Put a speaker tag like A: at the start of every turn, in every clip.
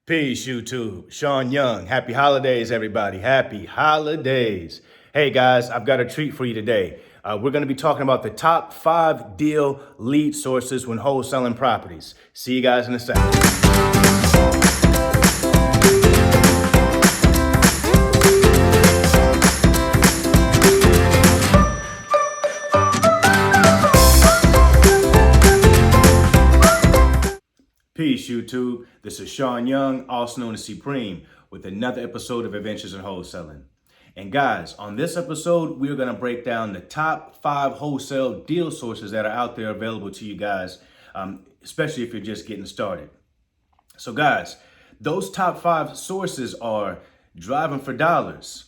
A: Peace, YouTube. Sean Young. Happy holidays, everybody. Happy holidays. Hey, guys, I've got a treat for you today. We're going to be talking about the top 5 deal lead sources when wholesaling properties. See you guys in a second. Peace, YouTube. This is Sean Young, also known as Supreme, with another episode of Adventures in Wholesaling. And guys, on this episode, we're going to break down the top 5 wholesale deal sources that are out there available to you guys, especially if you're just getting started. So guys, those top 5 sources are driving for dollars,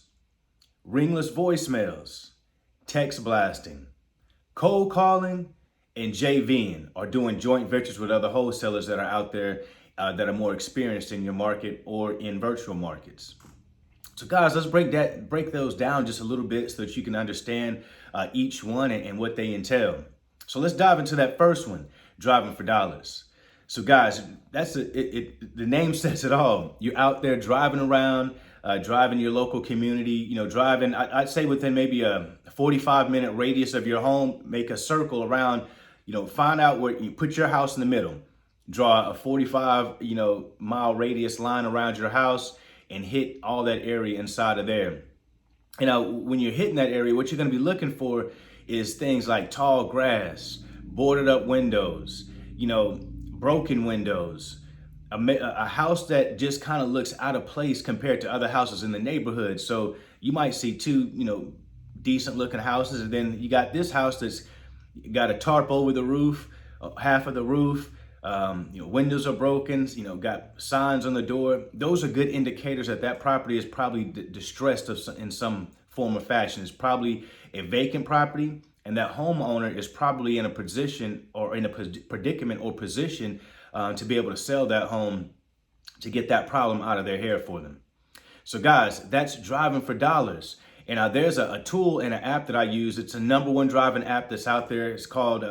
A: ringless voicemails, text blasting, cold calling, and JVing, or doing joint ventures with other wholesalers that are out there that are more experienced in your market or in virtual markets. So guys, let's break those down just a little bit so that you can understand each one and what they entail. So let's dive into that first one, driving for dollars. So guys, the name says it all. You're out there driving around, driving your local community, driving, I'd say within maybe a 45-minute radius of your home, make a circle around, find out where you put your house in the middle, draw a 45, mile radius line around your house and hit all that area inside of there. When you're hitting that area, what you're going to be looking for is things like tall grass, boarded up windows, broken windows, a house that just kind of looks out of place compared to other houses in the neighborhood. So you might see 2, decent looking houses, and then you got this house that's got a tarp over the roof, half of the roof, windows are broken, got signs on the door. Those are good indicators that property is probably distressed in some form or fashion. It's probably a vacant property, and that homeowner is probably in a position or in a predicament or position to be able to sell that home to get that problem out of their hair for them. So guys, that's driving for dollars. And there's a tool and an app that I use. It's a #1 driving app that's out there. It's called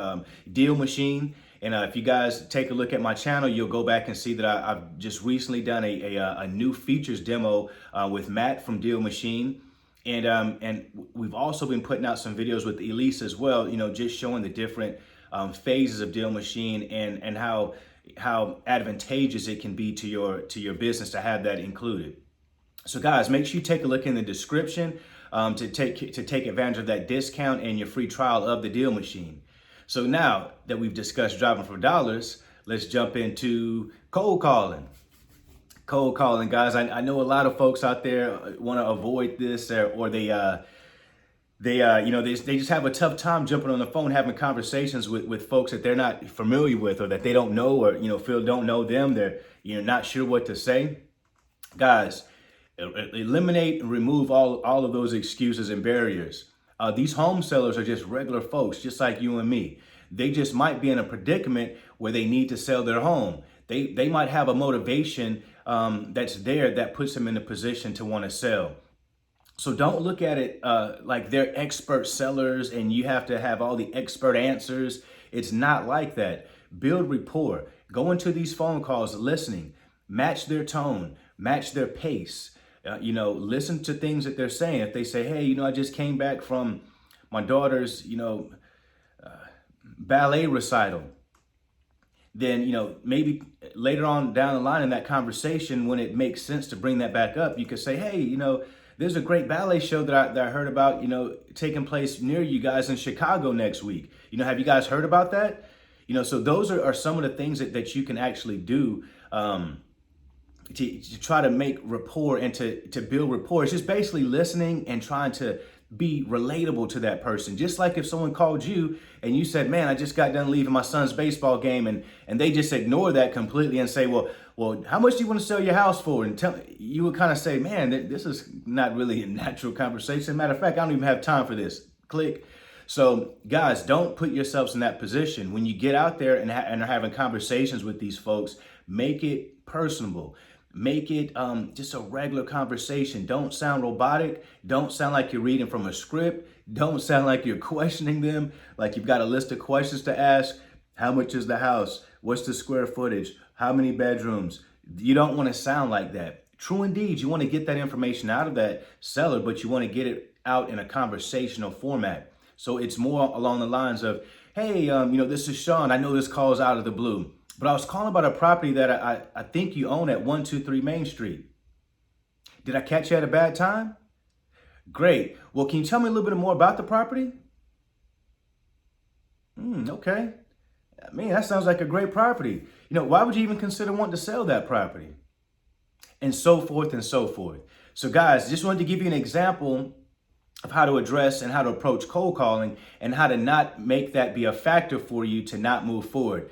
A: Deal Machine. And if you guys take a look at my channel, you'll go back and see that I've just recently done a new features demo with Matt from Deal Machine. And we've also been putting out some videos with Elise as well, just showing the different phases of Deal Machine and how advantageous it can be to your business to have that included. So guys, make sure you take a look in the description to take advantage of that discount and your free trial of the Deal Machine. So now that we've discussed driving for dollars, let's jump into cold calling. Cold calling, guys. I know a lot of folks out there want to avoid this, or they just have a tough time jumping on the phone, having conversations with folks that they're not familiar with, or that they don't know, or feel don't know them. They're not sure what to say. Guys, eliminate and remove all of those excuses and barriers. These home sellers are just regular folks, just like you and me. They just might be in a predicament where they need to sell their home. They might have a motivation that's there that puts them in a position to want to sell. So don't look at it like they're expert sellers and you have to have all the expert answers. It's not like that. Build rapport. Go into these phone calls listening. Match their tone. Match their pace. Listen to things that they're saying. If they say, hey, I just came back from my daughter's, ballet recital, then, maybe later on down the line in that conversation, when it makes sense to bring that back up, you could say, hey, there's a great ballet show that I heard about, taking place near you guys in Chicago next week. Have you guys heard about that? So those are some of the things that you can actually do to try to make rapport and to build rapport. It's just basically listening and trying to be relatable to that person. Just like if someone called you and you said, man, I just got done leaving my son's baseball game, and they just ignore that completely and say, well, how much do you want to sell your house for? And you would kind of say, man, this is not really a natural conversation. Matter of fact, I don't even have time for this. Click. So guys, don't put yourselves in that position. When you get out there and are having conversations with these folks, make it personable. Make it just a regular conversation. Don't sound robotic. Don't sound like you're reading from a script. Don't sound like you're questioning them, like you've got a list of questions to ask. How much is the house? What's the square footage? How many bedrooms? You don't want to sound like that. True indeed, you want to get that information out of that seller, but you want to get it out in a conversational format. So it's more along the lines of, hey, this is Sean. I know this call's out of the blue, but I was calling about a property that I think you own at 123 Main Street. Did I catch you at a bad time? Great. Well, can you tell me a little bit more about the property? Okay. Man, that sounds like a great property. Why would you even consider wanting to sell that property? And so forth and so forth. So guys, just wanted to give you an example of how to address and how to approach cold calling and how to not make that be a factor for you to not move forward.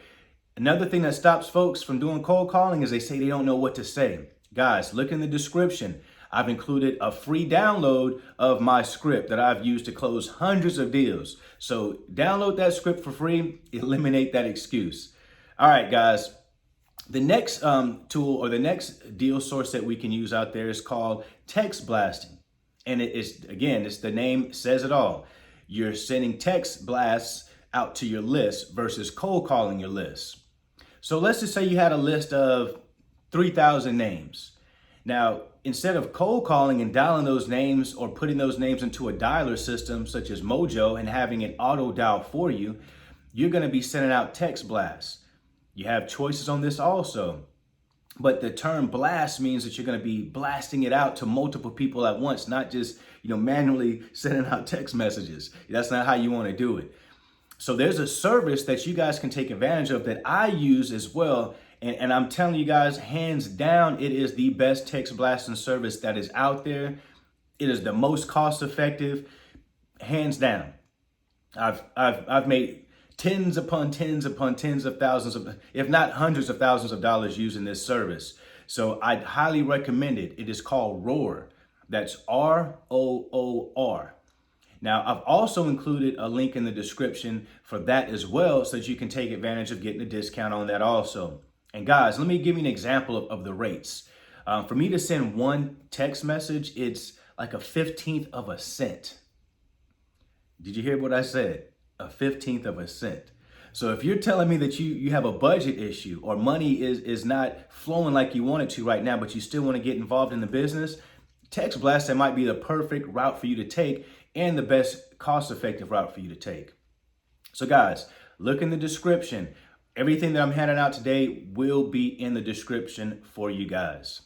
A: Another thing that stops folks from doing cold calling is they say they don't know what to say. Guys, look in the description. I've included a free download of my script that I've used to close hundreds of deals. So download that script for free, eliminate that excuse. All right, guys. The next tool or the next deal source that we can use out there is called text blasting. And it's the name says it all. You're sending text blasts out to your list versus cold calling your list. So let's just say you had a list of 3,000 names. Now, instead of cold calling and dialing those names or putting those names into a dialer system such as Mojo and having it auto dial for you, you're going to be sending out text blasts. You have choices on this also, but the term blast means that you're going to be blasting it out to multiple people at once, not just, manually sending out text messages. That's not how you want to do it. So there's a service that you guys can take advantage of that I use as well. And I'm telling you guys, hands down, it is the best text blasting service that is out there. It is the most cost effective, hands down. I've made tens upon tens upon tens of thousands of, if not hundreds of thousands of dollars using this service. So I'd highly recommend it. It is called Roar. That's ROOR. Now, I've also included a link in the description for that as well, so that you can take advantage of getting a discount on that also. And guys, let me give you an example of the rates. For me to send one text message, it's like a 15th of a cent. Did you hear what I said? A 15th of a cent. So if you're telling me that you have a budget issue or money is not flowing like you want it to right now, but you still want to get involved in the business, text blast, that might be the perfect route for you to take and the best cost-effective route for you to take. So guys, look in the description. Everything that I'm handing out today will be in the description for you guys.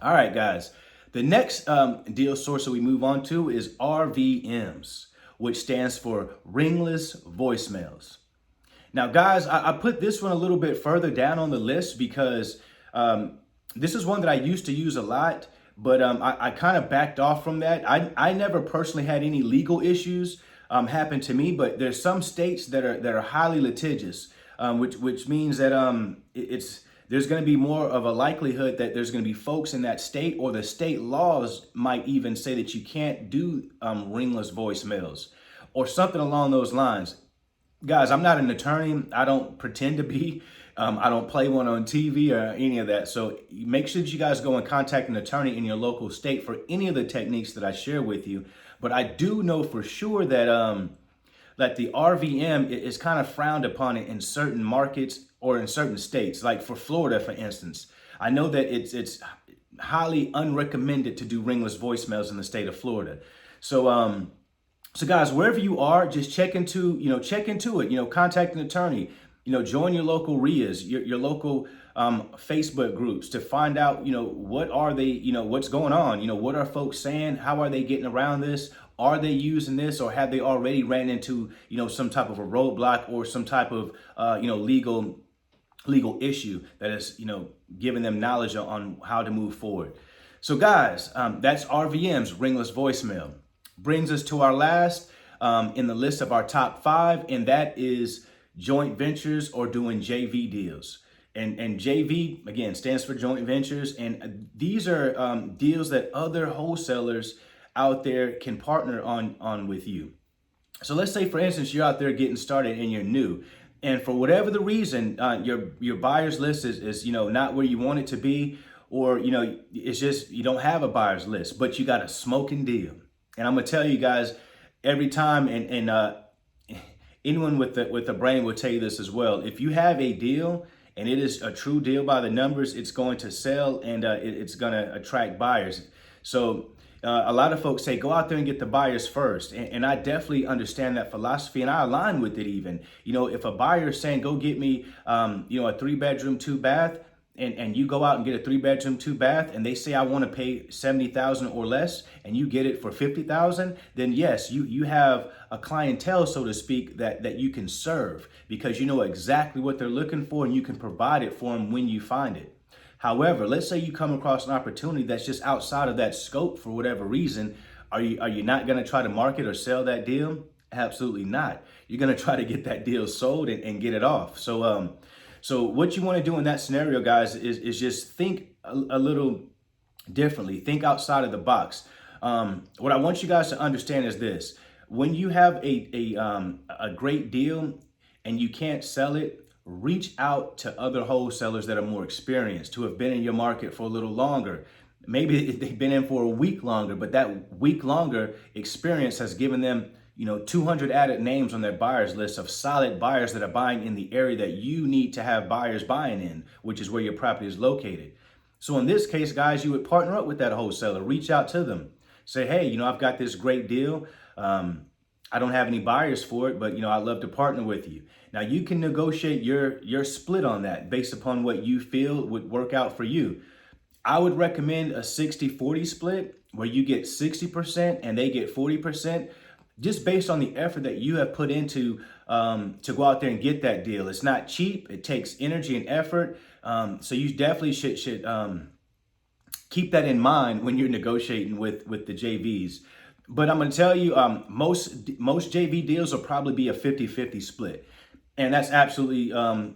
A: All right, guys. The next deal source that we move on to is RVMs, which stands for ringless voicemails. Now, guys, I put this one a little bit further down on the list because this is one that I used to use a lot, but I kind of backed off from that. I never personally had any legal issues happen to me, but there's some states that are highly litigious, which means that there's going to be more of a likelihood that there's going to be folks in that state, or the state laws might even say that you can't do ringless voicemails or something along those lines. Guys, I'm not an attorney. I don't pretend to be. I don't play one on TV or any of that. So make sure that you guys go and contact an attorney in your local state for any of the techniques that I share with you. But I do know for sure that that the RVM is kind of frowned upon in certain markets or in certain states. Like for Florida, for instance, I know that it's highly unrecommended to do ringless voicemails in the state of Florida. So so guys, wherever you are, just check into it. Contact an attorney. Join your local RIAs, your local Facebook groups to find out, what are they, what's going on? What are folks saying? How are they getting around this? Are they using this, or have they already ran into, some type of a roadblock or some type of, legal issue that is, giving them knowledge on how to move forward. So guys, that's RVM's ringless voicemail. Brings us to our last in the list of our top 5, and that is joint ventures or doing JV deals. And JV, again, stands for joint ventures. And these are deals that other wholesalers out there can partner on with you. So let's say, for instance, you're out there getting started and you're new. And for whatever the reason, your buyer's list is not where you want it to be, or, it's just you don't have a buyer's list, but you got a smoking deal. And I'm going to tell you guys every time, and anyone with a brain will tell you this as well. If you have a deal and it is a true deal by the numbers, it's going to sell, and it's going to attract buyers. So a lot of folks say, go out there and get the buyers first. And I definitely understand that philosophy, and I align with it even. If a buyer is saying, go get me, a 3-bedroom, 2-bath, and you go out and get a 3-bedroom, 2-bath, and they say, I want to pay $70,000 or less, and you get it for $50,000, then yes, you have a clientele, so to speak, that you can serve, because you know exactly what they're looking for, and you can provide it for them when you find it. However, let's say you come across an opportunity that's just outside of that scope for whatever reason. Are you not going to try to market or sell that deal? Absolutely not. You're going to try to get that deal sold and get it off. So what you want to do in that scenario, guys, is just think a little differently. Think outside of the box. What I want you guys to understand is this: when you have a great deal and you can't sell it, reach out to other wholesalers that are more experienced, who have been in your market for a little longer. Maybe they've been in for a week longer, but that week longer experience has given them 200 added names on their buyers list of solid buyers that are buying in the area that you need to have buyers buying in, which is where your property is located. So in this case, guys, you would partner up with that wholesaler, reach out to them, say, hey, I've got this great deal. I don't have any buyers for it, but I'd love to partner with you. Now you can negotiate your split on that based upon what you feel would work out for you. I would recommend a 60-40 split where you get 60% and they get 40%, just based on the effort that you have put into to go out there and get that deal. It's not cheap. It takes energy and effort. So you definitely should keep that in mind when you're negotiating with the JVs. But I'm going to tell you, most JV deals will probably be a 50-50 split. And that's absolutely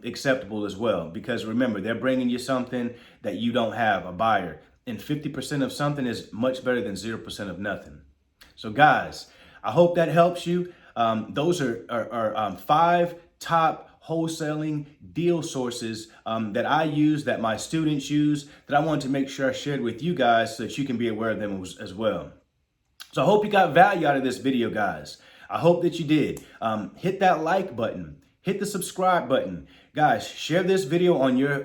A: acceptable as well, because remember, they're bringing you something that you don't have, a buyer. And 50% of something is much better than 0% of nothing. So guys, I hope that helps you. Those are 5 top wholesaling deal sources that I use, that my students use, that I wanted to make sure I shared with you guys so that you can be aware of them as well. So I hope you got value out of this video, guys. I hope that you did. Hit that like button. Hit the subscribe button. Guys, share this video on your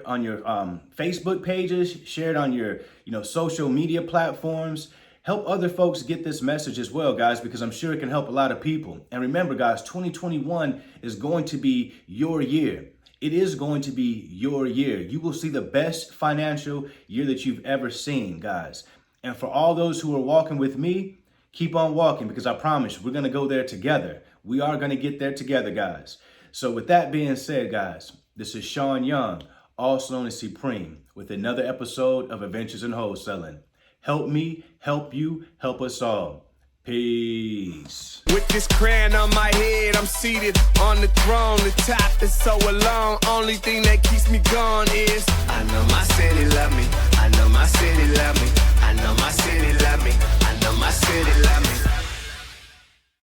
A: Facebook pages. Share it on your social media platforms. Help other folks get this message as well, guys, because I'm sure it can help a lot of people. And remember, guys, 2021 is going to be your year. It is going to be your year. You will see the best financial year that you've ever seen, guys. And for all those who are walking with me, keep on walking, because I promise we're going to go there together. We are going to get there together, guys. So with that being said, guys, this is Sean Young, also known as Supreme, with another episode of Adventures in Wholesaling. Help me, help you, help us all. Peace.
B: With this crown on my head, I'm seated on the throne. The top is so alone. Only thing that keeps me going is I know my city love me. I know my